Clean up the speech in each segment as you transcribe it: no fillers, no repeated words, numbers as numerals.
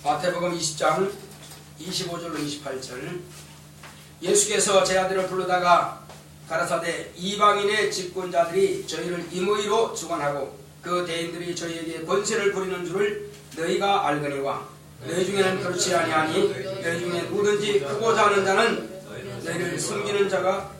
마태복음 20장 25절로 28절. 예수께서 제 아들을 부르다가 가라사대 이방인의 집권자들이 저희를 임의로 주관하고 그 대인들이 저희에게 권세를 부리는 줄을 너희가 알거니와 너희 중에는 그렇지 아니하니 너희 중에 누구든지 크고자 하는 자는 너희를 섬기는 자가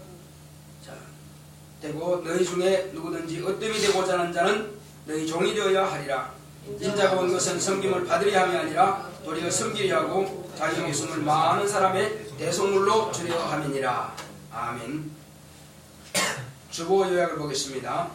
되고 너희 중에 누구든지 으뜸이 되고자 하는 자는 너희 종이 되어야 하리라. 인자가 온 것은 섬김을 받으려 함이 아니라 도리어 섬기려 하고 자기 목숨을 많은 사람의 대속물로 주려 함이니라. 아멘. 주보 요약을 보겠습니다.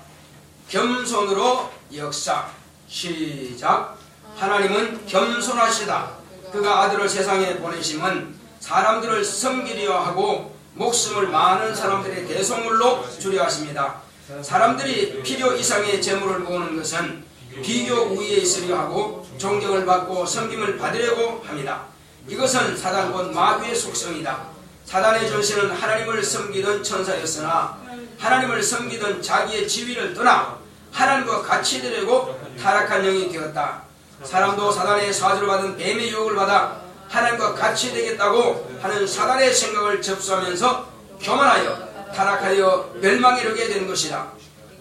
겸손으로 역사. 시작. 하나님은 겸손하시다. 그가 아들을 세상에 보내심은 사람들을 섬기려 하고 목숨을 많은 사람들의 대속물로 주려 하십니다. 사람들이 필요 이상의 재물을 모으는 것은 비교 우위에 있으려 하고 존경을 받고 섬김을 받으려고 합니다. 이것은 사단 곧 마귀의 속성이다. 사단의 전신은 하나님을 섬기던 천사였으나 하나님을 섬기던 자기의 지위를 떠나 하나님과 같이 되려고 타락한 영이 되었다. 사람도 사단의 사주를 받은 뱀의 유혹을 받아 하나님과 같이 되겠다고 하는 사단의 생각을 접수하면서 교만하여 타락하여 멸망에 이르게 되는 것이다.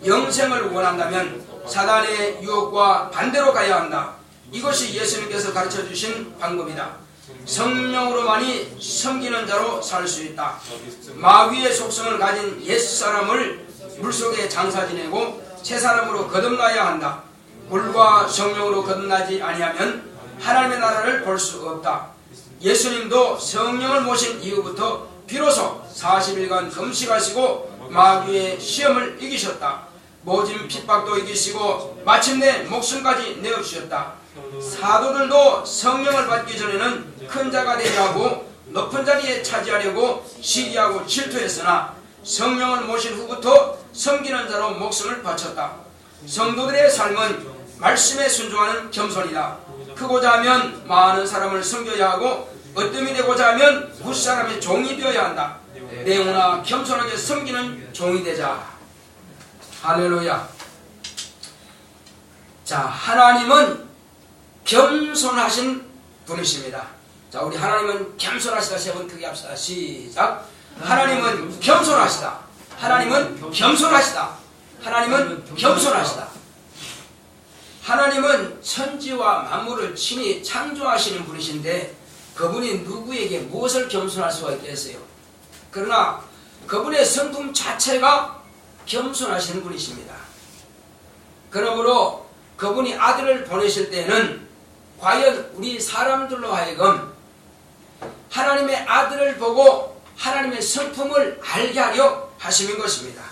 영생을 원한다면 사단의 유혹과 반대로 가야 한다. 이것이 예수님께서 가르쳐주신 방법이다. 성령으로만이 섬기는 자로 살 수 있다. 마귀의 속성을 가진 옛사람을 물속에 장사 지내고 새사람으로 거듭나야 한다. 물과 성령으로 거듭나지 아니하면 하나님의 나라를 볼 수 없다. 예수님도 성령을 모신 이후부터 비로소 40일간 금식하시고 마귀의 시험을 이기셨다. 모진 핍박도 이기시고 마침내 목숨까지 내어주셨다. 사도들도 성령을 받기 전에는 큰 자가 되려 하고 높은 자리에 차지하려고 시기하고 질투했으나 성령을 모신 후부터 섬기는 자로 목숨을 바쳤다. 성도들의 삶은 말씀에 순종하는 겸손이다. 크고자 하면 많은 사람을 섬겨야 하고 으뜸이 되고자 하면 무사람의 종이 되어야 한다. 내오나 겸손하게 섬기는 종이 되자. 할렐루야. 자, 하나님은 겸손하신 분이십니다. 자, 우리 하나님은 겸손하시다. 세 번 크게 합시다. 시작. 하나님은 겸손하시다. 하나님은 겸손하시다. 하나님은 겸손하시다. 하나님은 천지와 만물을 친히 창조하시는 분이신데 그분이 누구에게 무엇을 겸손할 수가 있겠어요? 그러나 그분의 성품 자체가 겸손하시는 분이십니다. 그러므로 그분이 아들을 보내실 때는 과연 우리 사람들로 하여금 하나님의 아들을 보고 하나님의 성품을 알게 하려 하시는 것입니다.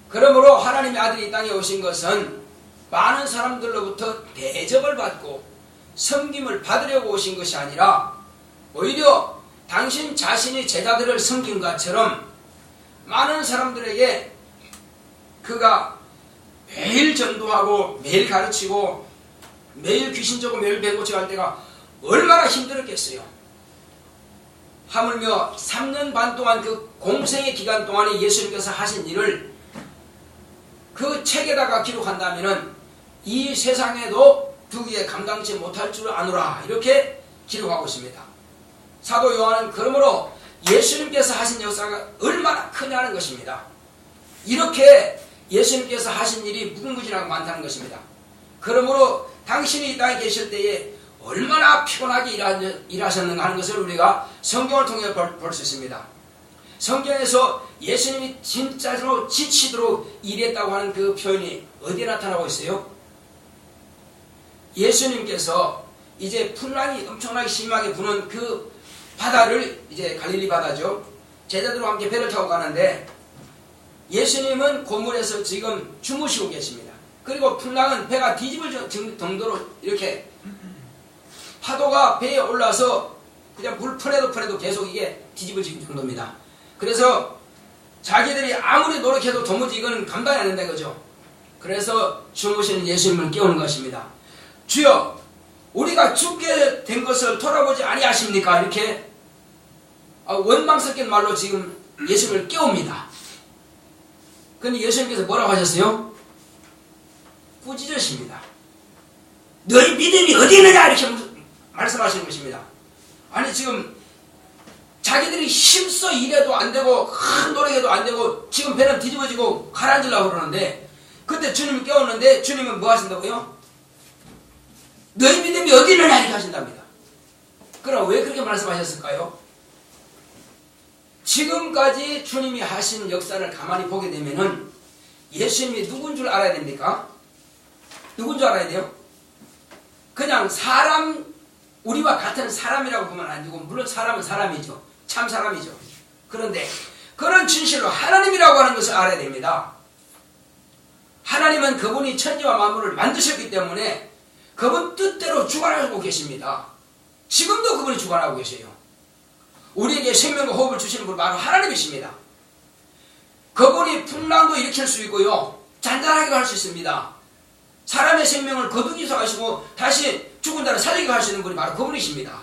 그러므로 하나님의 아들이 이 땅에 오신 것은 많은 사람들로부터 대접을 받고 섬김을 받으려고 오신 것이 아니라 오히려 당신 자신이 제자들을 섬긴 것처럼 많은 사람들에게 그가 매일 전도하고 매일 가르치고 매일 귀신 쫓고 매일 배고치고 할 때가 얼마나 힘들었겠어요. 하물며 3년 반 동안 그 공생의 기간 동안에 예수님께서 하신 일을 그 책에다가 기록한다면은 이 세상에도 두기에 감당치 못할 줄 아노라 이렇게 기록하고 있습니다. 사도 요한은 그러므로 예수님께서 하신 역사가 얼마나 크냐는 것입니다. 이렇게 예수님께서 하신 일이 무궁무진하고 많다는 것입니다. 그러므로 당신이 이 땅에 계실 때에 얼마나 피곤하게 일하셨는가 하는 것을 우리가 성경을 통해 볼 수 있습니다. 성경에서 예수님이 진짜로 지치도록 일했다고 하는 그 표현이 어디에 나타나고 있어요? 예수님께서 이제 풍랑이 엄청나게 심하게 부는 그 바다를 이제 갈릴리 바다죠. 제자들과 함께 배를 타고 가는데 예수님은 고물에서 지금 주무시고 계십니다. 그리고 풍랑은 배가 뒤집을 정도로 이렇게 파도가 배에 올라서 그냥 물 퍼내도 계속 이게 뒤집어질 정도입니다. 그래서 자기들이 아무리 노력해도 도무지 이거는 감당이 안 된다 이거죠. 그래서 주무시는 예수님을 깨우는 것입니다. 주여 우리가 죽게 된 것을 돌아보지 아니하십니까? 이렇게 원망스럽게 말로 지금 예수님을 깨웁니다. 그런데 예수님께서 뭐라고 하셨어요? 꾸짖으십니다. 너희 믿음이 어디 있느냐? 이렇게 말씀하시는 것입니다. 아니 지금 자기들이 힘써 일해도 안 되고 큰 노력해도 안 되고 지금 배는 뒤집어지고 가라앉으려고 그러는데 그때 주님이 깨웠는데 주님은 뭐 하신다고요? 너희 믿음이 어디 있느냐 이렇게 하신답니다. 그럼 왜 그렇게 말씀하셨을까요? 지금까지 주님이 하신 역사를 가만히 보게 되면은 예수님이 누군 줄 알아야 됩니까? 누군 줄 알아야 돼요? 그냥 사람, 우리와 같은 사람이라고 보면 안 되고, 물론 사람은 사람이죠. 참 사람이죠. 그런데 그런 진실로 하나님이라고 하는 것을 알아야 됩니다. 하나님은 그분이 천지와 만물을 만드셨기 때문에 그분 뜻대로 주관하고 계십니다. 지금도 그분이 주관하고 계세요. 우리에게 생명과 호흡을 주시는 분 바로 하나님이십니다. 그분이 풍랑도 일으킬 수 있고요, 잔잔하게도 할 수 있습니다. 사람의 생명을 거두기도 하시고 다시 죽은 자를 살리게 하시는 분이 바로 그분이십니다.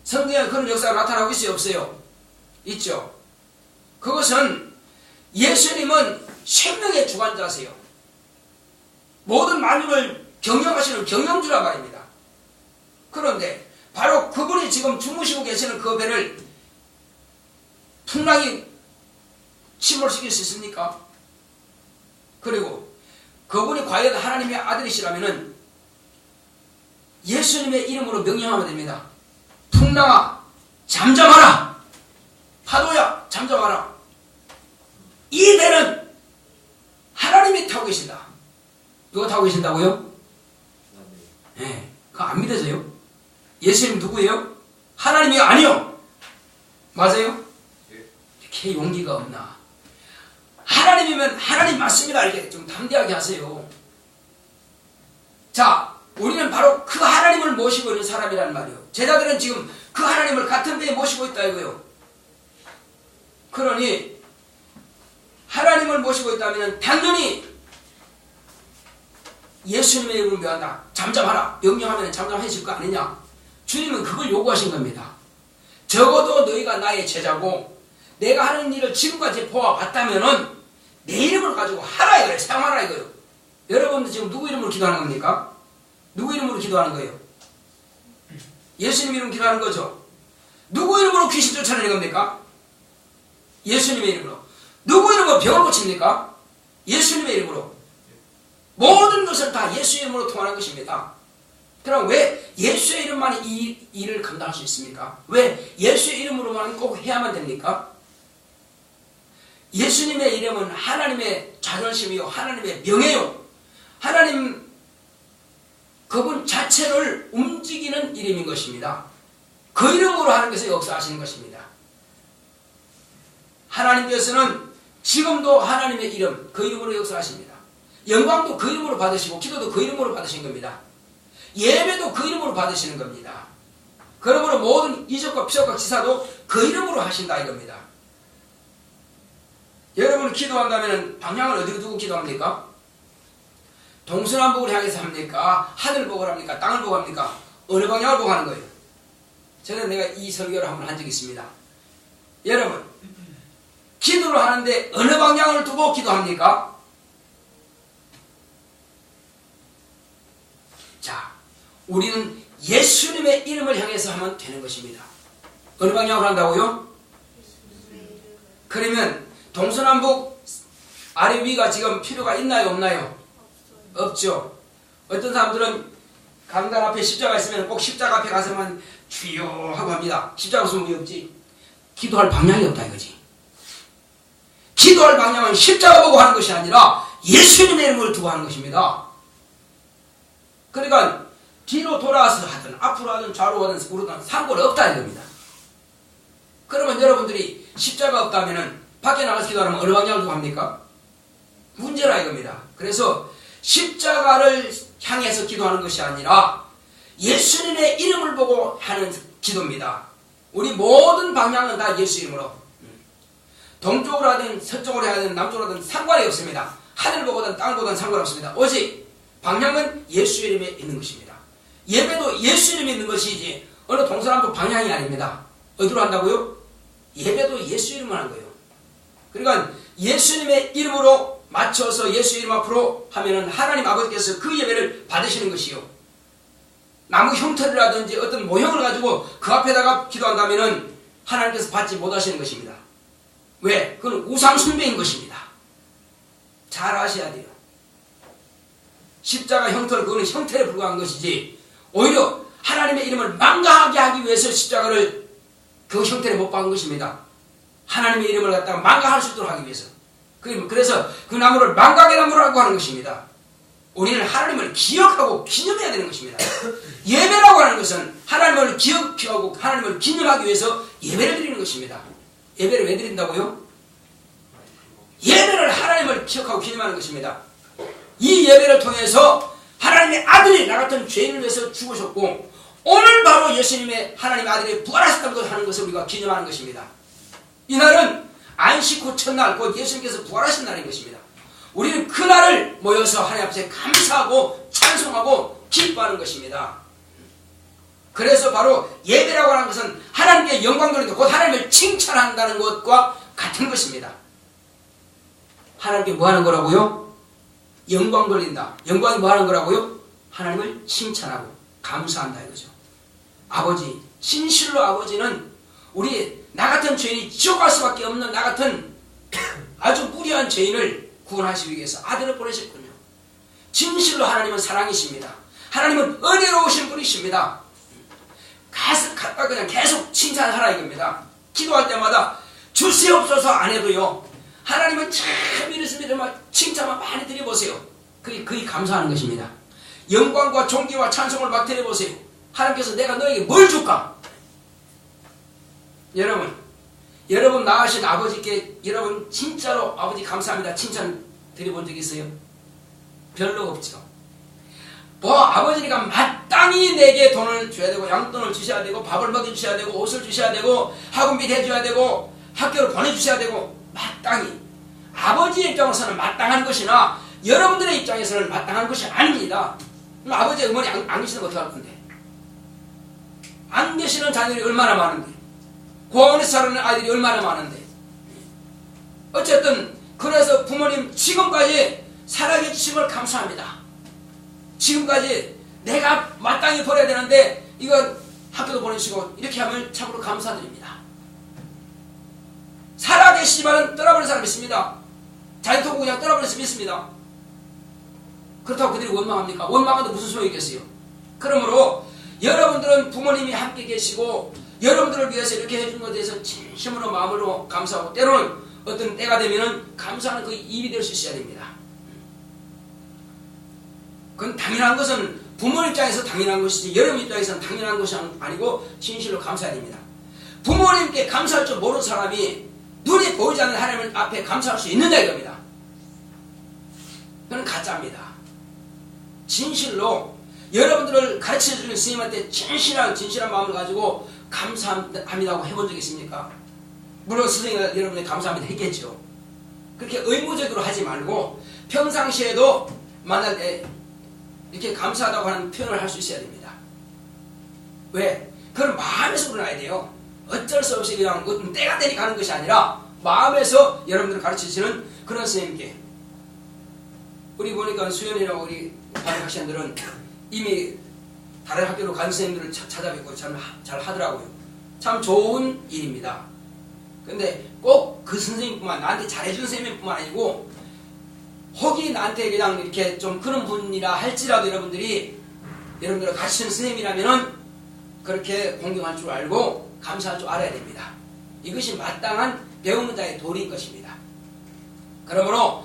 성경에 그런 역사가 나타나고 있어요, 없어요? 있죠. 그것은 예수님은 생명의 주관자세요. 모든 만물을 경영하시는 경영주란 말입니다. 그런데 바로 그분이 지금 주무시고 계시는 그 배를 풍랑이 침몰시킬 수 있습니까? 그리고 그분이 과연 하나님의 아들이시라면 예수님의 이름으로 명령하면 됩니다. 풍랑아 잠잠하라, 파도야 잠잠하라. 이 배는 하나님이 타고 계신다. 누가 타고 계신다고요? 네, 그거 안 믿어져요? 예수님 누구예요? 하나님이 아니요. 맞아요? 이렇게 용기가 없나? 하나님이면 하나님 맞습니다. 이렇게 좀 담대하게 하세요. 자, 우리는 바로 그 하나님을 모시고 있는 사람이란 말이에요. 제자들은 지금 그 하나님을 같은 배에 모시고 있다 이거요. 그러니 하나님을 모시고 있다면 당연히 예수님의 이름을 명한다. 잠잠하라. 명령하면 잠잠해질 거 아니냐. 주님은 그걸 요구하신 겁니다. 적어도 너희가 나의 제자고 내가 하는 일을 지금까지 보아봤다면은 내 이름을 가지고 하라 이거예요. 사용하라 이거예요. 여러분들 지금 누구 이름으로 기도하는 겁니까? 누구 이름으로 기도하는 거예요? 예수님 이름 기도하는 거죠. 누구 이름으로 귀신 쫓아내는 겁니까? 예수님의 이름으로. 누구 이름으로 병을 고칩니까? 예수님의 이름으로. 모든 것을 다 예수 이름으로 통하는 것입니다. 그럼 왜 예수의 이름만 이 일을 감당할 수 있습니까? 왜 예수의 이름으로만 꼭 해야만 됩니까? 예수님의 이름은 하나님의 자존심이요, 하나님의 명예요, 하나님 그분 자체를 움직이는 이름인 것입니다. 그 이름으로 하는 것을 역사하시는 것입니다. 하나님께서는 지금도 하나님의 이름, 그 이름으로 역사하십니다. 영광도 그 이름으로 받으시고 기도도 그 이름으로 받으신 겁니다. 예배도 그 이름으로 받으시는 겁니다. 그러므로 모든 이적과 피적과 기사도 그 이름으로 하신다 이겁니다. 여러분 기도한다면 방향을 어디로 두고 기도합니까? 동서남북을 향해서 합니까? 하늘 보고 합니까? 땅을 보고 합니까? 어느 방향을 보고 하는 거예요? 저는 내가 이 설교를 한번 한 적이 있습니다. 여러분 기도를 하는데 어느 방향을 두고 기도합니까? 자, 우리는 예수님의 이름을 향해서 하면 되는 것입니다. 어느 방향으로 한다고요? 그러면 동서남북 아래 위가 지금 필요가 있나요 없나요? 없죠. 어떤 사람들은 강단 앞에 십자가 있으면 꼭 십자가 앞에 가서만 주여 하고 합니다. 십자가 없으면 왜 없지? 기도할 방향이 없다 이거지. 기도할 방향은 십자가 보고 하는 것이 아니라 예수님의 이름을 두고 하는 것입니다. 그러니까 뒤로 돌아서 하든 앞으로 하든 좌로 하든 우로든 상관없다 이겁니다. 그러면 여러분들이 십자가 없다면은 밖에 나가서 기도하면 어느 방향을 두고 합니까? 문제라 이겁니다. 그래서 십자가를 향해서 기도하는 것이 아니라 예수님의 이름을 보고 하는 기도입니다. 우리 모든 방향은 다 예수 이름으로, 동쪽으로 하든 서쪽으로 하든 남쪽으로 하든 상관이 없습니다. 하늘 보고든 땅을 보든 상관없습니다. 오직 방향은 예수 이름에 있는 것입니다. 예배도 예수 이름에 있는 것이지 어느 동서남북 방향이 아닙니다. 어디로 한다고요? 예배도 예수 이름을 하는 거예요. 그러니까 예수님의 이름으로 맞춰서 예수 이름 앞으로 하면은 하나님 아버지께서 그 예배를 받으시는 것이요. 나무 형태라든지 어떤 모형을 가지고 그 앞에다가 기도한다면은 하나님께서 받지 못하시는 것입니다. 왜? 그건 우상 숭배인 것입니다. 잘 아셔야 돼요. 십자가 형태를, 그거는 형태에 불과한 것이지, 오히려 하나님의 이름을 망가하게 하기 위해서 십자가를 그 형태를 못 박은 것입니다. 하나님의 이름을 갖다가 망가할 수 있도록 하기 위해서. 그래서 그 나무를 망각의 나무라고 하는 것입니다. 우리는 하나님을 기억하고 기념해야 되는 것입니다. 예배라고 하는 것은 하나님을 기억하고 하나님을 기념하기 위해서 예배를 드리는 것입니다. 예배를 왜 드린다고요? 예배를 하나님을 기억하고 기념하는 것입니다. 이 예배를 통해서 하나님의 아들이 나 같은 죄인을 위해서 죽으셨고, 오늘 바로 예수님의 하나님의 아들이 부활하셨다고 하는 것을 우리가 기념하는 것입니다. 이날은 안식 후 첫날, 곧 예수님께서 부활하신 날인 것입니다. 우리는 그날을 모여서 하나님 앞에 감사하고 찬송하고 기뻐하는 것입니다. 그래서 바로 예배라고 하는 것은 하나님께 영광 돌리는 것, 곧 하나님을 칭찬한다는 것과 같은 것입니다. 하나님께 뭐 하는 거라고요? 영광 돌린다. 영광이 뭐 하는 거라고요? 하나님을 칭찬하고 감사한다 이거죠. 아버지, 진실로 아버지는 우리 나 같은 죄인이 지옥 갈 수밖에 없는 나 같은 아주 무리한 죄인을 구원하시기 위해서 아들을 보내셨군요. 진실로 하나님은 사랑이십니다. 하나님은 은혜로우신 분이십니다. 그냥 계속 칭찬하라 이겁니다. 기도할 때마다 주시옵소서 안 해도요, 하나님은 참 이렇습니다. 칭찬만 많이 드려보세요. 그게 감사하는 것입니다. 영광과 존귀와 찬송을 막 드려보세요. 하나님께서 내가 너에게 뭘 줄까? 여러분 낳으신 아버지께 여러분 진짜로 아버지 감사합니다 칭찬 드려본 적 있어요? 별로 없죠. 뭐 아버지가 마땅히 내게 돈을 줘야 되고 양돈을 주셔야 되고 밥을 먹여주셔야 되고 옷을 주셔야 되고 학원비 대줘야 되고 학교를 보내주셔야 되고 마땅히 아버지의 입장에서는 마땅한 것이나 여러분들의 입장에서는 마땅한 것이 아닙니다. 그럼 아버지의 어머니 안 계시는 거 어떡할 건데? 안 계시는 자녀들이 얼마나 많은데, 고아원에서 자라는 아이들이 얼마나 많은데, 어쨌든 그래서 부모님 지금까지 살아계심을 감사합니다. 지금까지 내가 마땅히 버려야 되는데 이거 학교도 보내주시고 이렇게 하면 참으로 감사드립니다. 살아계시지만 떠나버린 사람이 있습니다. 자기도 그냥 떠나버린 사람이 있습니다. 그렇다고 그들이 원망합니까? 원망해도 무슨 소용이겠어요? 그러므로 여러분들은 부모님이 함께 계시고 여러분들을 위해서 이렇게 해준 것에 대해서 진심으로 마음으로 감사하고, 때로는 어떤 때가 되면은 감사하는 그 입이 될 수 있어야 됩니다. 그건 당연한 것은 부모 입장에서 당연한 것이지 여러분 입장에서는 당연한 것이 아니고 진실로 감사해야 됩니다. 부모님께 감사할 줄 모르는 사람이 눈에 보이지 않는 하나님 앞에 감사할 수 있느냐 이겁니다. 그건 가짜입니다. 진실로 여러분들을 가르쳐주는 스님한테 진실한 마음을 가지고 감사합니다고 해본 적 있습니까? 물론 스님이 여러분이 감사합니다 했겠죠. 그렇게 의무적으로 하지 말고 평상시에도 만날 때 이렇게 감사하다고 하는 표현을 할 수 있어야 됩니다. 왜? 그건 마음에서 우러나야 돼요. 어쩔 수 없이 그냥 때가 되니까 하는 것이 아니라 마음에서 여러분들을 가르치시는 그런 스님께, 우리 보니까 수연이라고 우리 다른 학생들은 이미 다른 학교로 간 선생님들을 찾아뵙고 잘 하더라고요. 참 좋은 일입니다. 근데 꼭 그 선생님뿐만, 나한테 잘해준 선생님뿐만 아니고 혹이 나한테 그냥 이렇게 좀 그런 분이라 할지라도 여러분들을 가르치는 선생님이라면은 그렇게 공경할 줄 알고 감사할 줄 알아야 됩니다. 이것이 마땅한 배우는 자의 도리인 것입니다. 그러므로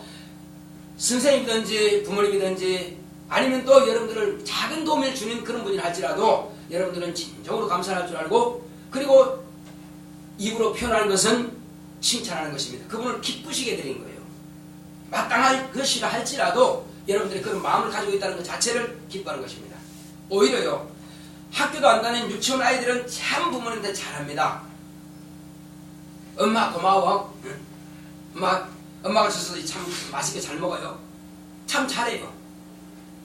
선생님이든지 부모님이든지 아니면 또 여러분들을 작은 도움을 주는 그런 분이 할지라도 여러분들은 진정으로 감사할 줄 알고, 그리고 입으로 표현하는 것은 칭찬하는 것입니다. 그분을 기쁘시게 드린 거예요. 마땅할 것이라 할지라도 여러분들이 그런 마음을 가지고 있다는 것 자체를 기뻐하는 것입니다. 오히려요, 학교도 안 다니는 유치원 아이들은 참 부모님한테 잘합니다. 엄마 고마워. 엄마가 주셔서 참 맛있게 잘 먹어요. 참 잘해요.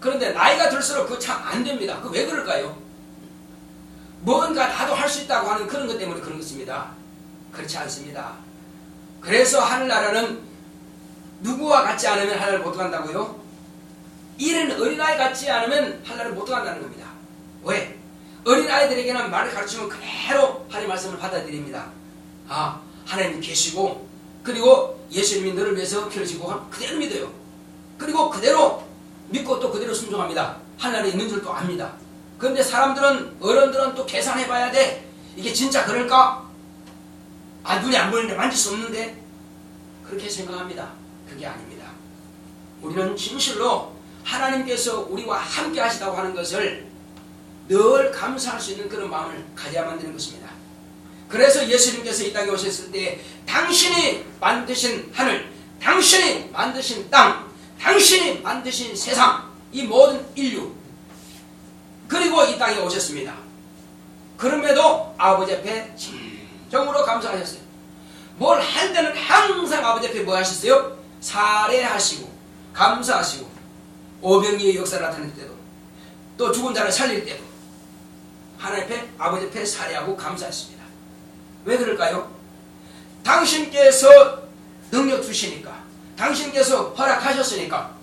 그런데 나이가 들수록 그거 참 안 됩니다. 그거 왜 그럴까요? 뭔가 나도 할 수 있다고 하는 그런 것 때문에 그런 것입니다. 그렇지 않습니다. 그래서 하늘나라는 누구와 같지 않으면 하늘을 못 간다고요? 이른 어린아이 같지 않으면 하늘을 못 간다는 겁니다. 왜? 어린아이들에게는 말을 가르치면 그대로 하나님 말씀을 받아들입니다. 아, 하나님이 계시고, 그리고 예수님이 너를 위해서 피를 지고 그대로 믿어요. 그리고 그대로 믿고 또 그대로 순종합니다. 하나님이 있는 줄도 압니다. 그런데 사람들은, 어른들은 또 계산해 봐야 돼. 이게 진짜 그럴까? 아, 눈이 안 보이는데 만질 수 없는데? 그렇게 생각합니다. 그게 아닙니다. 우리는 진실로 하나님께서 우리와 함께 하시다고 하는 것을 늘 감사할 수 있는 그런 마음을 가져야만 되는 것입니다. 그래서 예수님께서 이 땅에 오셨을 때 당신이 만드신 하늘, 당신이 만드신 땅, 당신이 만드신 세상, 이 모든 인류, 그리고 이 땅에 오셨습니다. 그럼에도 아버지 앞에 진정으로 감사하셨어요. 뭘 할 때는 항상 아버지 앞에 뭐 하셨어요? 살해하시고 감사하시고 오병이의 역사를 나타낼 때도 또 죽은 자를 살릴 때도 하나님 앞에 아버지 앞에 살해하고 감사했습니다. 왜 그럴까요? 당신께서 능력 주시니까, 당신께서 허락하셨으니까,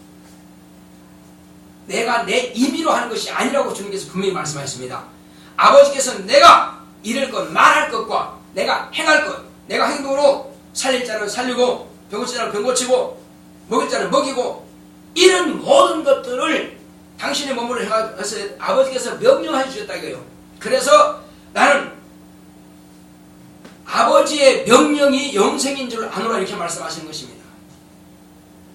내가 내 임의로 하는 것이 아니라고 주님께서 분명히 말씀하셨습니다. 아버지께서 내가 이럴 것, 말할 것과 내가 행할 것, 내가 행동으로 살릴 자를 살리고 병고칠 자를 병고치고 먹일 자를 먹이고, 이런 모든 것들을 당신의 몸으로 해서 아버지께서 명령해 주셨다 이거예요. 그래서 나는 아버지의 명령이 영생인 줄 아노라 이렇게 말씀하시는 것입니다.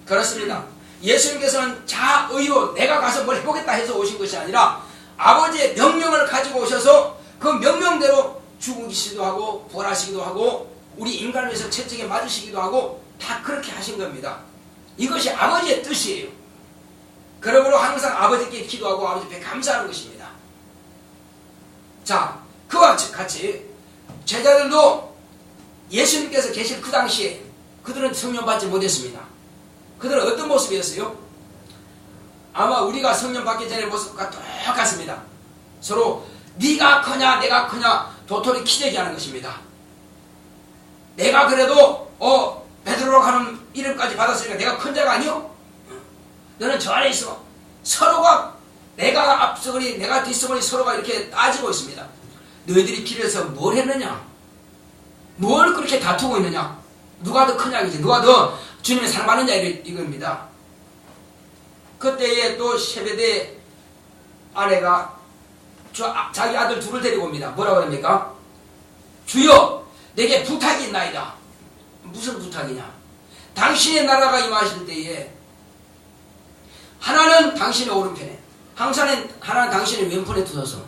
그렇습니다. 예수님께서는 자의로 내가 가서 뭘 해보겠다 해서 오신 것이 아니라 아버지의 명령을 가지고 오셔서 그 명령대로 죽으시기도 하고 부활하시기도 하고 우리 인간을 위해서 채찍에 맞으시기도 하고 다 그렇게 하신 겁니다. 이것이 아버지의 뜻이에요. 그러므로 항상 아버지께 기도하고 아버지 앞에 감사하는 것입니다. 자, 그와 같이 제자들도 예수님께서 계실 그 당시에 그들은 성령 받지 못했습니다. 그들은 어떤 모습이었어요? 아마 우리가 성령 받기 전의 모습과 똑같습니다. 서로 네가 크냐 내가 크냐 도토리 키재기 하는 것입니다. 내가 그래도 베드로라고 하는 이름까지 받았으니까 내가 큰 자가 아니요? 너는 저 안에 있어. 서로가 내가 앞서거니 내가 뒤서거니 서로가 이렇게 따지고 있습니다. 너희들이 길에서 뭘 했느냐? 뭘 그렇게 다투고 있느냐? 누가 더 크냐 이제 누가 더 주님의 사랑받느냐 이겁니다. 그때에 또 세베대 아내가 자기 아들 둘을 데리고 옵니다. 뭐라고 합니까? 주여 내게 부탁이 있나이다. 무슨 부탁이냐? 당신의 나라가 임하실 때에 하나는 당신의 오른편에 하나는 당신의 왼편에 두셔서,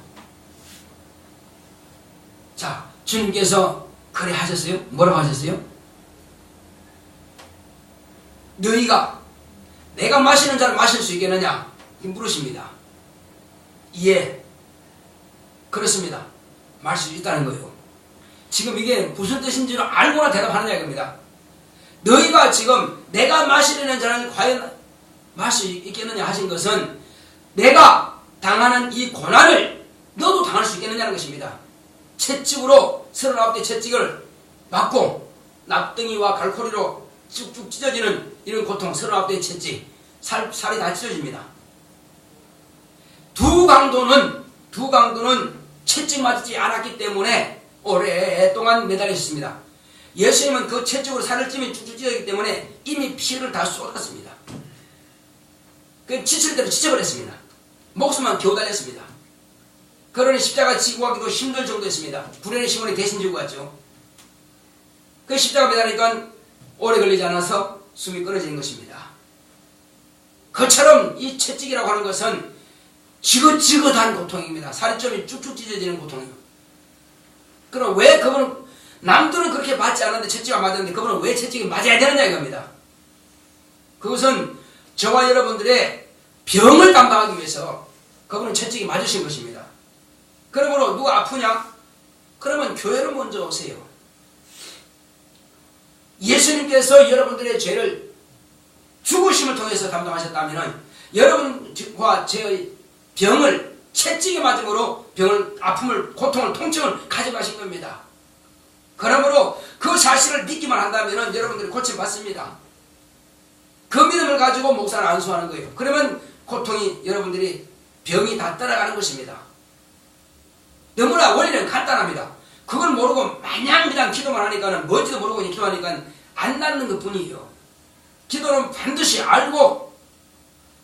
자, 주님께서 그래 하셨어요? 뭐라고 하셨어요? 너희가 내가 마시는 자를 마실 수 있겠느냐? 물으십니다. 예, 그렇습니다. 마실 수 있다는 거예요. 지금 이게 무슨 뜻인지를 알고나 대답하느냐 이겁니다. 너희가 지금 내가 마시려는 자는 과연 마실 수 있겠느냐 하신 것은 내가 당하는 이 고난을 너도 당할 수 있겠느냐는 것입니다. 채찍으로 39대 채찍을 맞고 납덩이와 갈고리로 쭉쭉 찢어지는 이런 고통, 39대 채찍, 살이 다 찢어집니다. 두 강도는 채찍 맞지 않았기 때문에 오랫동안 매달리셨습니다. 예수님은 그 채찍으로 살을 찌면 쭉쭉 찢어지기 때문에 이미 피를 다 쏟았습니다. 그 지칠 대로 지쳐버렸습니다. 목숨만 겨우 달렸습니다. 그러니 십자가 지고 가기도 힘들 정도였습니다. 구련의 시몬이 대신 지고 갔죠. 그 십자가 매달리니까 오래 걸리지 않아서 숨이 끊어지는 것입니다. 그처럼 이 채찍이라고 하는 것은 지긋지긋한 고통입니다. 살이 좀 쭉쭉 찢어지는 고통이에요. 그럼 왜 그분은, 남들은 그렇게 맞지 않았는데 채찍이 안 맞았는데 그분은 왜 채찍이 맞아야 되느냐 이겁니다. 그것은 저와 여러분들의 병을 담당하기 위해서 그분은 채찍이 맞으신 것입니다. 그러므로 누가 아프냐? 그러면 교회로 먼저 오세요. 예수님께서 여러분들의 죄를 죽으심을 통해서 담당하셨다면 여러분과 제 병을 채찍에 맞음으로 병을, 아픔을, 고통을, 통증을 가져가신 겁니다. 그러므로 그 사실을 믿기만 한다면 여러분들이 고침받습니다. 그 믿음을 가지고 목사를 안수하는 거예요. 그러면 고통이, 여러분들이 병이 다 떠나가는 것입니다. 너무나 원리는 간단합니다. 그걸 모르고 마냥 그냥 기도만 하니까는 뭔지도 모르고 그냥 기도하니까 안 낫는 것 뿐이에요. 기도는 반드시 알고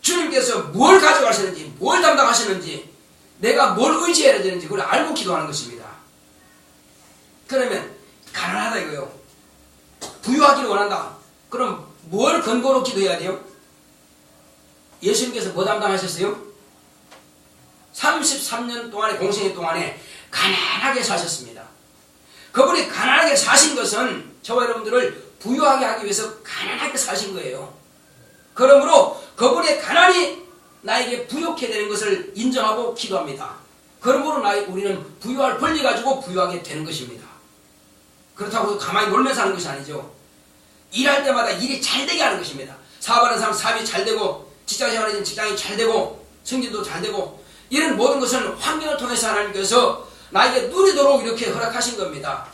주님께서 뭘 가져가시는지, 뭘 담당하시는지, 내가 뭘 의지해야 되는지 그걸 알고 기도하는 것입니다. 그러면 가난하다 이거요. 부유하기를 원한다. 그럼 뭘 근거로 기도해야 돼요? 예수님께서 뭐 담당하셨어요? 33년 동안의 공생애 동안에 가난하게 사셨습니다. 그분이 가난하게 사신 것은 저와 여러분들을 부유하게 하기 위해서 가난하게 사신 거예요. 그러므로 그분의 가난이 나에게 부욕해 되는 것을 인정하고 기도합니다. 그러므로 우리는 부유할 권리 가지고 부유하게 되는 것입니다. 그렇다고 가만히 놀면서 하는 것이 아니죠. 일할 때마다 일이 잘 되게 하는 것입니다. 사업하는 사람 사업이 잘 되고, 직장생활하는 직장이 잘 되고, 승진도 잘 되고, 이런 모든 것은 환경을 통해서 하나님께서 나에게 누리도록 이렇게 허락하신 겁니다.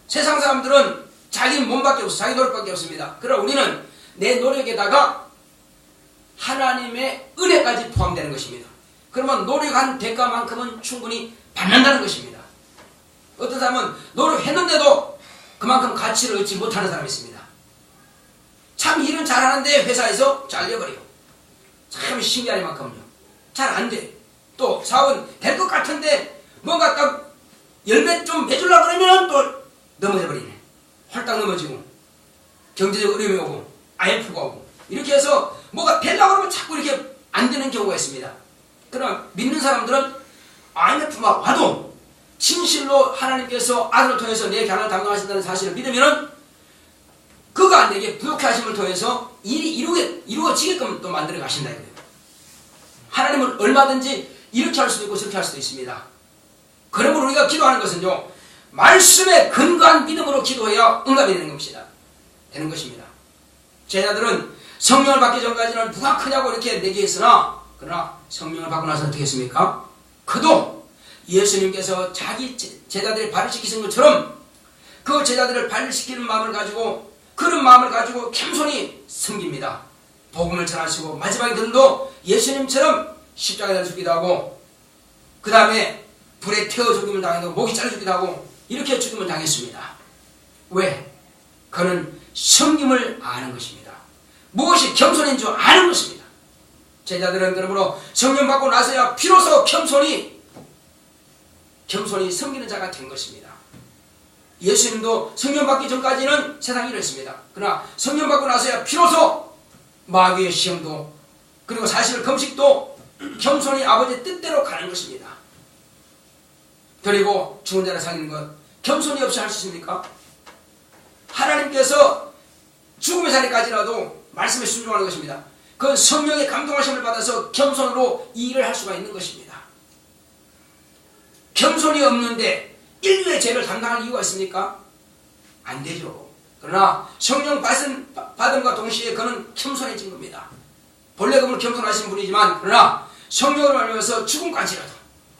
세상 사람들은 자기 몸밖에 없어, 자기 노력밖에 없습니다. 그러나 우리는 내 노력에다가 하나님의 은혜까지 포함되는 것입니다. 그러면 노력한 대가만큼은 충분히 받는다는 것입니다. 어떤 사람은 노력했는데도 그만큼 가치를 얻지 못하는 사람이 있습니다. 참 일은 잘하는데 회사에서 잘려버려요. 참 신기하리만큼요. 잘 안 돼. 또 사업은 될 것 같은데 뭔가 딱 열매 좀 맺으려고 그러면 또 넘어져 버리네. 홀딱 넘어지고 경제적 어려움이 오고 IMF가 오고 이렇게 해서 뭐가 되려고 그러면 자꾸 이렇게 안 되는 경우가 있습니다. 그러나 믿는 사람들은 IMF가 와도 진실로 하나님께서 아들을 통해서 내 가난을 담당하신다는 사실을 믿으면은 그가 내게 부욕해 하심을 통해서 일이 이루어지게끔 또 만들어 가신다 이거예요. 하나님은 얼마든지 이렇게 할 수도 있고 저렇게 할 수도 있습니다. 그러므로 우리가 기도하는 것은요, 말씀에 근거한 믿음으로 기도해야 응답이 되는 것입니다. 제자들은 성령을 받기 전까지는 누가 크냐고 이렇게 내기했으나, 그러나 성령을 받고 나서 어떻게 했습니까? 그도 예수님께서 자기 제자들의 발을 씻기신 것처럼 그 제자들을 발을 씻기는 마음을 가지고, 그런 마음을 가지고 겸손히 섬깁니다. 복음을 전하시고 마지막에 들도 예수님처럼 십자가에 달려 죽기도 하고, 그 다음에 불에 태워 죽임을 당해도 목이 잘려 죽기도 하고, 이렇게 죽임을 당했습니다. 왜? 그는 섬김을 아는 것입니다. 무엇이 겸손인 줄 아는 것입니다. 제자들은 그러므로 성령 받고 나서야 비로소 겸손히 섬기는 자가 된 것입니다. 예수님도 성령 받기 전까지는 세상이 이랬습니다. 그러나 성령 받고 나서야 비로소 마귀의 시험도, 그리고 사실 금식도 겸손히 아버지의 뜻대로 가는 것입니다. 그리고 죽은 자를 살리는 것 겸손이 없이 할 수 있습니까? 하나님께서 죽음의 자리까지라도 말씀에 순종하는 것입니다. 그건 성령의 감동하심을 받아서 겸손으로 이 일을 할 수가 있는 것입니다. 겸손이 없는데 인류의 죄를 담당할 이유가 있습니까? 안 되죠. 그러나 성령 받음과 동시에 그는 겸손해진 겁니다. 본래 그분 겸손하신 분이지만, 그러나 성령을 받으면서 죽음까지라도,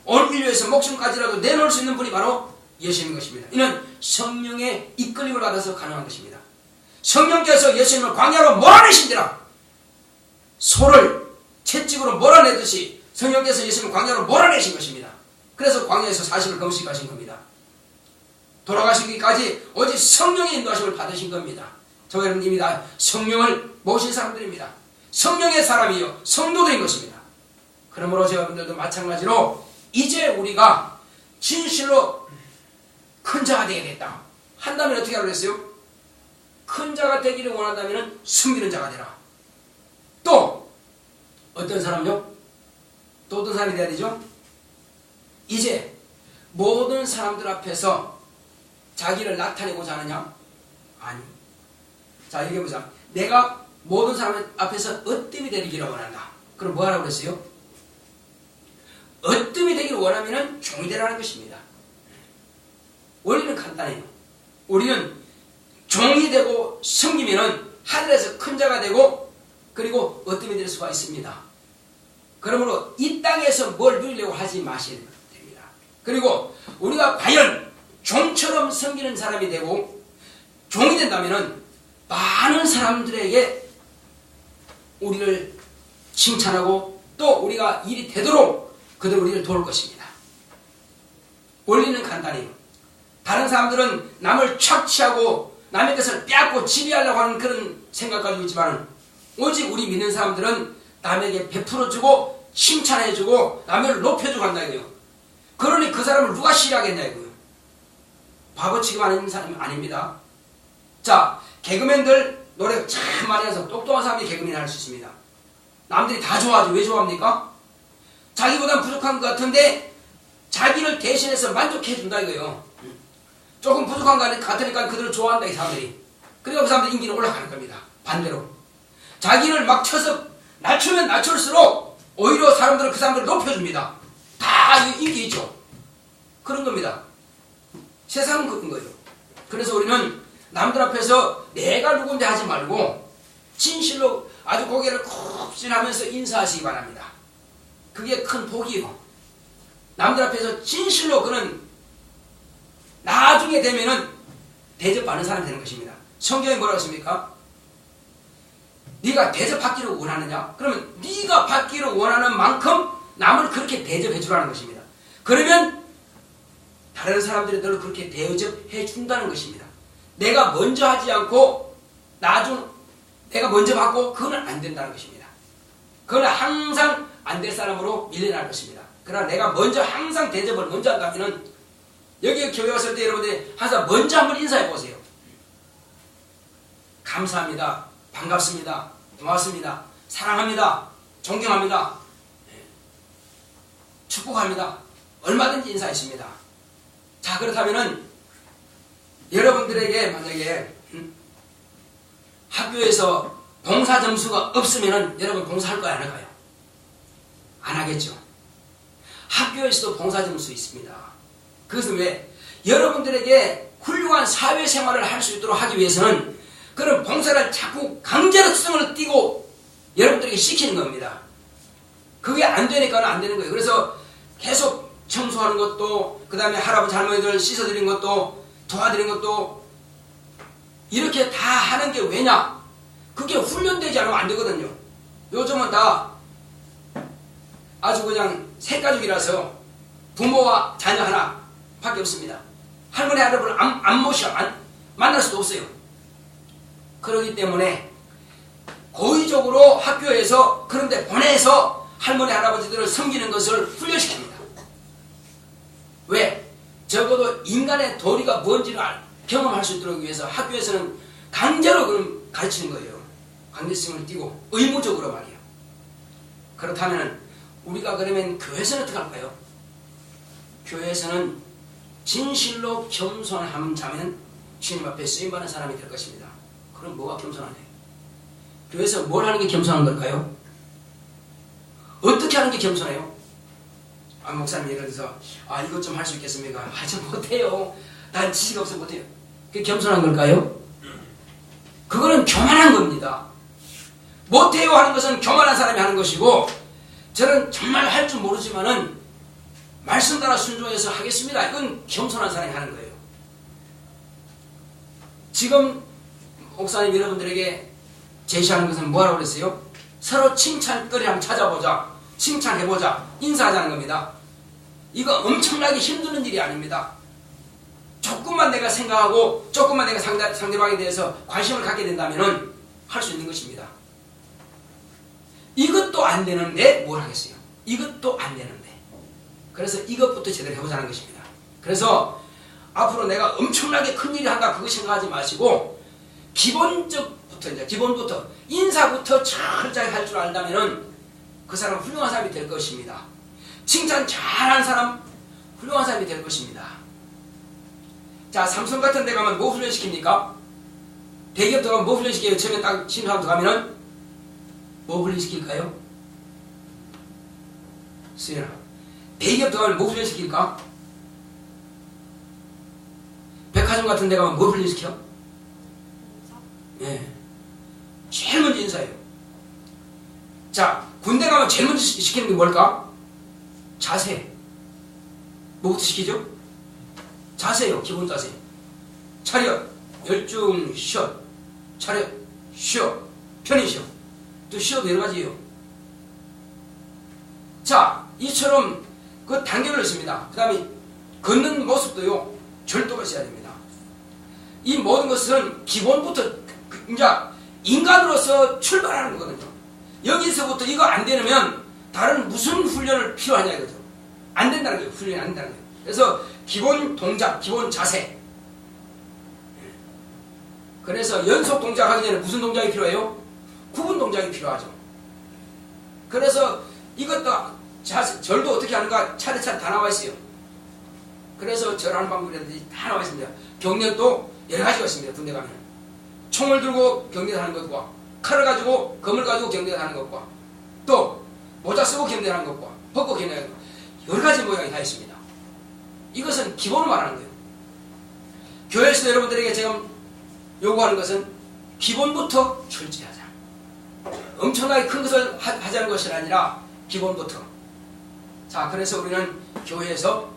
온 인류에서 목숨까지라도 내놓을 수 있는 분이 바로 예수님인 것입니다. 이는 성령의 이끌림을 받아서 가능한 것입니다. 성령께서 예수님을 광야로 몰아내신지라, 소를 채찍으로 몰아내듯이 성령께서 예수님을 광야로 몰아내신 것입니다. 그래서 광야에서 40일 금식하신 겁니다. 돌아가시기까지 오직 성령의 인도하심을 받으신 겁니다. 저와 여러분님이 다 성령을 모신 사람들입니다. 성령의 사람이요 성도들인 것입니다. 그러므로 저와 여러분들도 마찬가지로 이제 우리가 진실로 큰 자가 되겠다 한다면 어떻게 하라고 했어요? 큰 자가 되기를 원한다면 숨기는 자가 되라. 또 어떤 사람요? 또 어떤 사람이 돼야 되죠? 이제 모든 사람들 앞에서 자기를 나타내고자 하느냐? 아니. 자, 얘기해보자. 내가 모든 사람 앞에서 으뜸이 되기를 원한다. 그럼 뭐 하라고 그랬어요? 으뜸이 되기를 원하면 종이 되라는 것입니다. 원리는 간단해요. 우리는 종이 되고 섬기면 하늘에서 큰 자가 되고, 그리고 으뜸이 될 수가 있습니다. 그러므로 이 땅에서 뭘 누리려고 하지 마셔야 됩니다. 그리고 우리가 과연 종처럼 섬기는 사람이 되고 종이 된다면 많은 사람들에게 우리를 칭찬하고 또 우리가 일이 되도록 그들 우리를 도울 것입니다. 원리는 간단해요. 다른 사람들은 남을 착취하고 남의 것을 빼앗고 지배하려고 하는 그런 생각 가지고 있지만 오직 우리 믿는 사람들은 남에게 베풀어주고 칭찬해주고 남을 높여주고 한다 이거요. 그러니 그 사람을 누가 싫어하겠냐 이거요. 바보 취급하는 사람이 아닙니다. 자, 개그맨들 노래 참 많이 해서 똑똑한 사람이 개그맨 할 수 있습니다. 남들이 다 좋아하죠. 왜 좋아합니까? 자기보단 부족한 것 같은데 자기를 대신해서 만족해준다 이거요. 조금 부족한 것 같으니까 그들을 좋아한다 이 사람들이. 그러니까 그 사람들 인기는 올라가는 겁니다. 반대로 자기를 막 쳐서 낮추면 낮출수록 오히려 사람들은 그 사람들을 높여줍니다. 다 인기 있죠. 그런 겁니다. 세상은 그런 거예요. 그래서 우리는 남들 앞에서 내가 누군데 하지 말고 진실로 아주 고개를 굽신하면서 인사하시기 바랍니다. 그게 큰 복이에요. 남들 앞에서 진실로 그는 나중에 되면은 대접받는 사람이 되는 것입니다. 성경이 뭐라고 했습니까? 네가 대접받기를 원하느냐? 그러면 네가 받기를 원하는 만큼 남을 그렇게 대접해 주라는 것입니다. 그러면 다른 사람들이 너를 그렇게 대접해 준다는 것입니다. 내가 먼저 하지 않고 내가 먼저 받고 그거는 안 된다는 것입니다. 그거는 항상 안 될 사람으로 밀려날 것입니다. 그러나 내가 먼저 항상 대접을 먼저 한다면 여기 교회 왔을 때 여러분들이 항상 먼저 한번 인사해 보세요. 감사합니다. 반갑습니다. 고맙습니다. 사랑합니다. 존경합니다. 축복합니다. 얼마든지 인사했습니다. 자, 그렇다면은 여러분들에게 만약에 학교에서 봉사 점수가 없으면은 여러분 봉사할 거야 안 할까요? 안 하겠죠. 학교에서도 봉사 점수 있습니다. 그것은 왜? 여러분들에게 훌륭한 사회생활을 할 수 있도록 하기 위해서는 그런 봉사를 자꾸 강제로 특성을 띠고 여러분들에게 시키는 겁니다. 그게 안 되니까는 안 되는 거예요. 그래서 계속 청소하는 것도, 그 다음에 할아버지 할머니들 씻어드리는 것도, 도와드리는 것도 이렇게 다 하는 게 왜냐? 그게 훈련되지 않으면 안 되거든요. 요즘은 다 아주 그냥 새가족이라서 부모와 자녀 하나 밖에 없습니다. 할머니 할아버지를 안 모셔 만날 수도 없어요. 그렇기 때문에 고의적으로 학교에서 그런데 보내서 할머니 할아버지들을 섬기는 것을 훈련시킵니다. 왜? 적어도 인간의 도리가 뭔지를 경험할 수 있도록 위해서 학교에서는 강제로 그럼 가르치는 거예요. 강제성을 띠고 의무적으로 말이에요. 그렇다면 우리가 그러면 교회에서는 어떻게 할까요? 교회에서는 진실로 겸손함 자면 주님 앞에 쓰임받는 사람이 될 것입니다. 그럼 뭐가 겸손하냐? 교회에서 뭘 하는 게 겸손한 걸까요? 어떻게 하는 게 겸손해요? 목사님 예를 들어서 이것 좀 할 수 있겠습니까? 좀 못해요. 난 지식 없어 못해요. 그게 겸손한 걸까요? 그거는 교만한 겁니다. 못해요 하는 것은 교만한 사람이 하는 것이고, 저는 정말 할 줄 모르지만은 말씀 따라 순종해서 하겠습니다. 이건 겸손한 사람이 하는 거예요. 지금 목사님 여러분들에게 제시하는 것은 뭐라고 그랬어요? 서로 칭찬거리 한번 찾아보자. 칭찬해보자. 인사하자는 겁니다. 이거 엄청나게 힘드는 일이 아닙니다. 조금만 내가 생각하고 조금만 내가 상대방에 대해서 관심을 갖게 된다면 할 수 있는 것입니다. 이것도 안 되는데 뭘 하겠어요? 이것도 안 되는데. 그래서 이것부터 제대로 해보자는 것입니다. 그래서 앞으로 내가 엄청나게 큰일을 한다 그거 생각하지 마시고 기본부터 인사부터 철저히 할 줄 안다면 그 사람 훌륭한 사람이 될 것입니다. 칭찬 잘하는 사람 훌륭한 사람이 될 것입니다. 자, 삼성 같은 데 가면 뭐 훈련시킵니까? 대기업 들어가면 뭐 훈련시켜요? 처음에 딱 신입사원 들어가면은 뭐 훈련시킬까요? 수연아, 대기업 들어가면 뭐 훈련시킬까? 백화점 같은 데 가면 뭐 훈련시켜? 예. 제일 먼저 인사해요. 자, 군대 가면 제일 먼저 시키는 게 뭘까? 자세. 뭐부터 시키죠? 자세요. 기본 자세. 차렷, 열중, 쉬어. 차렷, 쉬어. 편히 쉬어. 또 쉬어도 여러 가지예요. 자, 이처럼 그 단계를 넣습니다. 그 다음에 걷는 모습도요, 절도가 있어야 됩니다. 이 모든 것은 기본부터 이제 인간으로서 출발하는 거거든요. 여기서부터 이거 안 되면 다른 무슨 훈련을 필요하냐 이거죠. 안 된다는 거예요. 훈련이 안 된다는 거예요. 그래서 기본 동작, 기본 자세. 그래서 연속 동작하기 전에 무슨 동작이 필요해요? 구분 동작이 필요하죠. 그래서 이것도 절도 어떻게 하는가 차례차례 다 나와 있어요. 그래서 절하는 방법이라든지 다 나와 있습니다. 경련도 여러 가지가 있습니다. 군대 가면 총을 들고 경련하는 것과 칼을 가지고 검을 가지고 경련하는 것과 또 모자 쓰고 경련하는 것과 벗고 경련하는 것, 여러 가지 모양이 다 있습니다. 이것은 기본을 말하는 거예요. 교회에서 여러분들에게 지금 요구하는 것은 기본부터 철저히 하자. 엄청나게 큰 것을 하자는 것이 아니라 기본부터. 자, 그래서 우리는 교회에서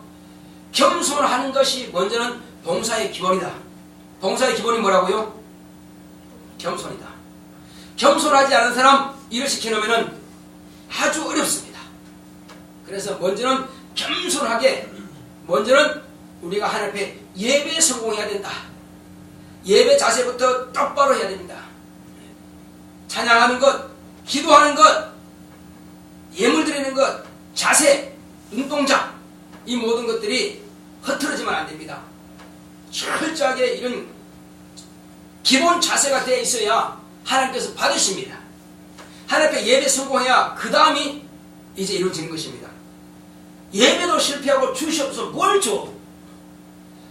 겸손하는 것이 먼저는 봉사의 기본이다. 봉사의 기본이 뭐라고요? 겸손이다. 겸손하지 않은 사람 일을 시켜놓으면 아주 어렵습니다. 그래서 먼저는 겸손하게, 먼저는 우리가 하나님 앞에 예배에 성공해야 된다. 예배 자세부터 똑바로 해야 됩니다. 찬양하는 것, 기도하는 것, 예물 드리는 것, 자세, 눈동자, 이 모든 것들이 흐트러지면 안 됩니다. 철저하게 이런 기본 자세가 되어 있어야 하나님께서 받으십니다. 하나님 앞에 예배 성공해야 그 다음이 이제 이루어지는 것입니다. 예배도 실패하고 주시옵소서 뭘 줘?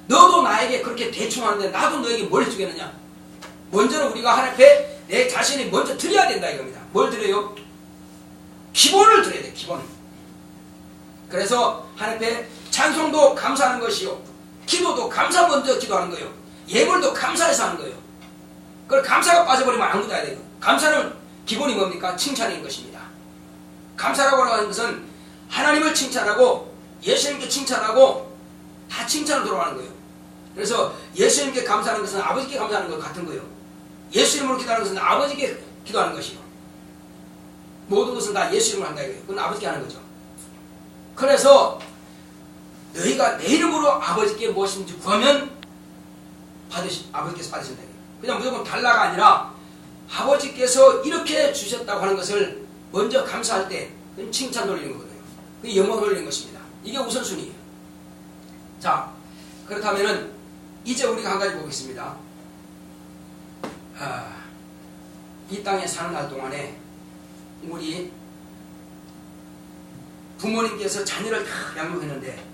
너도 나에게 그렇게 대충 하는데 나도 너에게 뭘 주겠느냐? 먼저는 우리가 하나님 앞에 내 자신이 먼저 드려야 된다 이겁니다. 뭘 드려요? 기본을 드려야 돼. 기본. 그래서 하나님 앞에 찬송도 감사하는 것이요, 기도도 감사 먼저 기도하는 거예요. 예물도 감사해서 하는 거예요. 그걸 감사가 빠져버리면 아무것도 안 돼요. 감사는 기본이 뭡니까? 칭찬인 것입니다. 감사라고 하는 것은 하나님을 칭찬하고 예수님께 칭찬하고 다 칭찬을 들어가는 거예요. 그래서 예수님께 감사하는 것은 아버지께 감사하는 것 같은 거예요. 예수님으로 기도하는 것은 아버지께 기도하는 것이고, 모든 것은 다 예수님을 한다 이거예요. 그건 아버지께 하는 거죠. 그래서 너희가 내 이름으로 아버지께 무엇인지 구하면 아버지께서 받으신다 이거예요. 그냥 무조건 달라가 아니라 아버지께서 이렇게 주셨다고 하는 것을 먼저 감사할 때 칭찬 돌리는 거거든요. 그게 영광 돌리는 것입니다. 이게 우선순위예요. 자, 그렇다면은 이제 우리가 한 가지 보겠습니다. 이 땅에 사는 날 동안에 우리 부모님께서 자녀를 다 양육했는데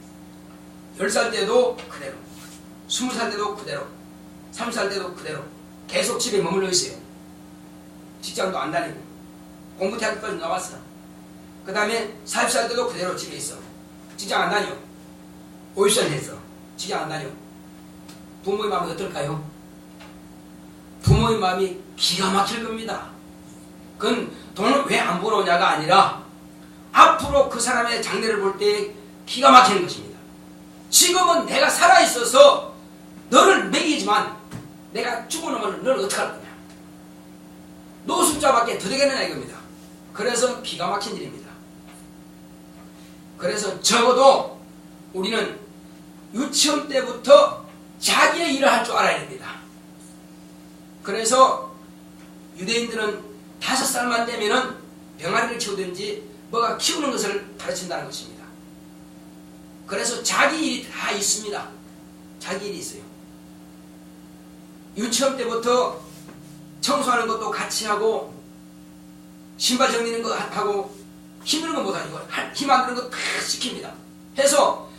10살 때도 그대로, 20살 때도 그대로, 30살 때도 그대로 계속 집에 머물러 있어요. 직장도 안 다니고 공부 대학까지 나왔어. 그 다음에 40살 때도 그대로 집에 있어. 직장 안 다녀. 오이션 했어. 직장 안 다녀. 부모의 마음이 어떨까요? 부모의 마음이 기가 막힐 겁니다. 그건 돈을 왜 안 벌어오냐가 아니라 앞으로 그 사람의 장래를 볼 때 기가 막히는 것입니다. 지금은 내가 살아있어서 너를 먹이지만 내가 죽어놓으면 너는 어떡할 거냐? 노숙자밖에 더 되겠느냐 이겁니다. 그래서 기가 막힌 일입니다. 그래서 적어도 우리는 유치원 때부터 자기의 일을 할 줄 알아야 됩니다. 그래서 유대인들은 5살만 되면은 병아리를 키우든지 뭐가 키우는 것을 가르친다는 것입니다. 그래서 자기 일이 다 있습니다. 자기 일이 있어요. 유치원 때부터 청소하는 것도 같이 하고, 신발 정리는 거 하고, 힘드는 건 못하고 힘 안 드는 거 다 시킵니다. 해서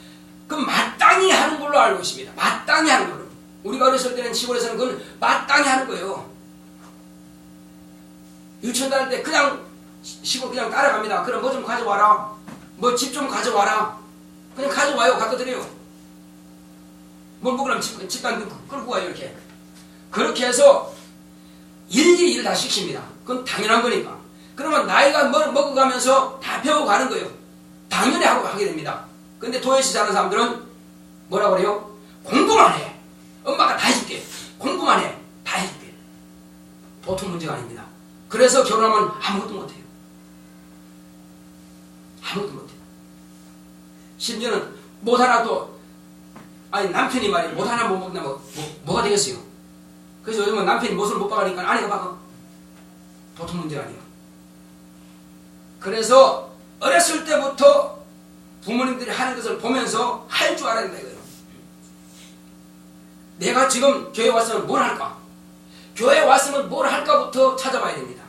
그 마땅히 하는 걸로 알고 있습니다. 마땅히 하는 걸로. 우리가 어렸을 때는 시골에서는 그건 마땅히 하는 거예요. 유치원 다닐 때 그냥 시골 그냥 따라갑니다. 그럼 뭐 좀 가져와라, 뭐 집 좀 가져와라, 그냥 가져와요. 갖다 드려요. 뭘 먹으려면 집단 끌고 와요. 이렇게. 그렇게 해서 일일이 일을 다 시킵니다. 그건 당연한 거니까. 그러면 나이가 먹어가면서 다 배워가는 거예요. 당연히 하게 됩니다. 근데 도예시 사는 사람들은 뭐라고 그래요? 공부만 해. 엄마가 다 해줄게. 공부만 해. 다 해줄게. 보통 문제가 아닙니다. 그래서 결혼하면 아무것도 못해요. 아무것도 못해요. 심지어는 못 하나도 아니 남편이 말이 못 하나 못 먹나 뭐가 되겠어요? 그래서 요즘은 남편이 못을 못 박으니까 아내가 박아. 보통 문제가 아니에요. 그래서 어렸을 때부터 부모님들이 하는 것을 보면서 할 줄 알아야 된다 이거예요. 내가 지금 교회 왔으면 뭘 할까? 교회 왔으면 뭘 할까부터 찾아봐야 됩니다.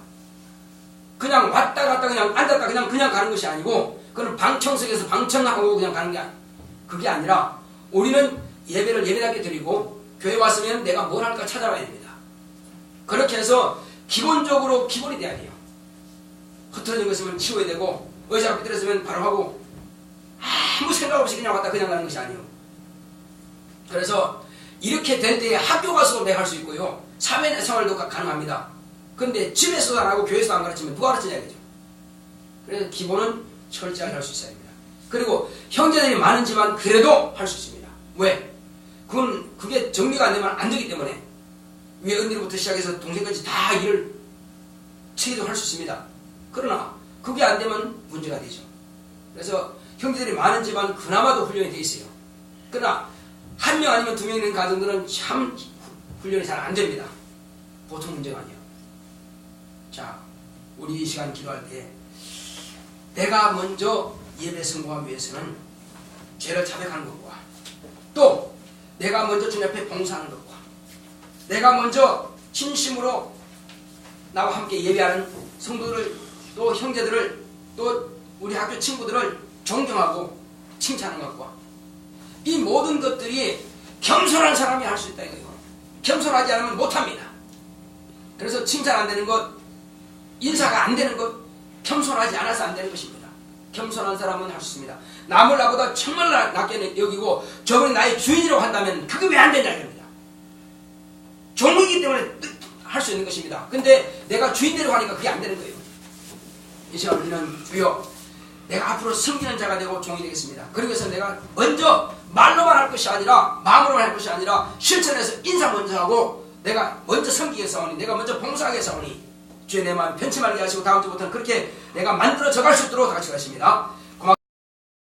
그냥 왔다 갔다 그냥 앉았다 그냥 가는 것이 아니고 그건 방청석에서 방청하고 그냥 가는 게 그게 아니라 우리는 예배를 예배답게 드리고 교회 왔으면 내가 뭘 할까 찾아봐야 됩니다. 그렇게 해서 기본적으로 기본이 돼야 돼요. 흐트러진 거 있으면 치워야 되고 의자가 삐뚤어졌으면 바로 하고 아무 생각 없이 그냥 왔다 그냥 가는 것이 아니에요. 그래서 이렇게 될 때에 학교 가서도 내가 할 수 있고요. 사회생활도 가능합니다. 그런데 집에서도 안 하고 교회에서도 안 가르치면 누가 가르치냐 이거죠. 그래서 기본은 철저하게 할 수 있어야 합니다. 그리고 형제들이 많은지만 그래도 할 수 있습니다. 왜? 그게 정리가 안 되면 안 되기 때문에 위에 언니로부터 시작해서 동생까지 다 일을 체계도 할 수 있습니다. 그러나 그게 안 되면 문제가 되죠. 그래서 형제들이 많은지만 그나마도 훈련이 되어 있어요. 그러나 한 명 아니면 두 명 있는 가정들은 참 훈련이 잘 안 됩니다. 보통 문제가 아니에요. 자, 우리 이 시간 기도할 때 내가 먼저 예배 성공하기 위해서는 죄를 자백하는 것과 또 내가 먼저 주님 앞에 봉사하는 것과 내가 먼저 진심으로 나와 함께 예배하는 성도들을 또 형제들을 또 우리 학교 친구들을 존경하고 칭찬하는 것과 이 모든 것들이 겸손한 사람이 할 수 있다 이거예요. 겸손하지 않으면 못합니다. 그래서 칭찬 안 되는 것, 인사가 안 되는 것, 겸손하지 않아서 안 되는 것입니다. 겸손한 사람은 할 수 있습니다. 남을 나보다 정말 낮게 여기고 저분이 나의 주인이라고 한다면 그게 왜 안 되냐 이겁니다. 종이기 때문에 할 수 있는 것입니다. 근데 내가 주인되려고 하니까 그게 안 되는 거예요. 이 시간 우리는 주여 내가 앞으로 섬기는 자가 되고 종이 되겠습니다. 그러기 위해서 내가 먼저 말로만 할 것이 아니라 마음으로만 할 것이 아니라 실천해서 인사 먼저 하고 내가 먼저 섬기겠사오니 내가 먼저 봉사하겠사오니 주의 내 마음 편치 말게 하시고 다음 주부터는 그렇게 내가 만들어져 갈 수 있도록 다 같이 가십니다.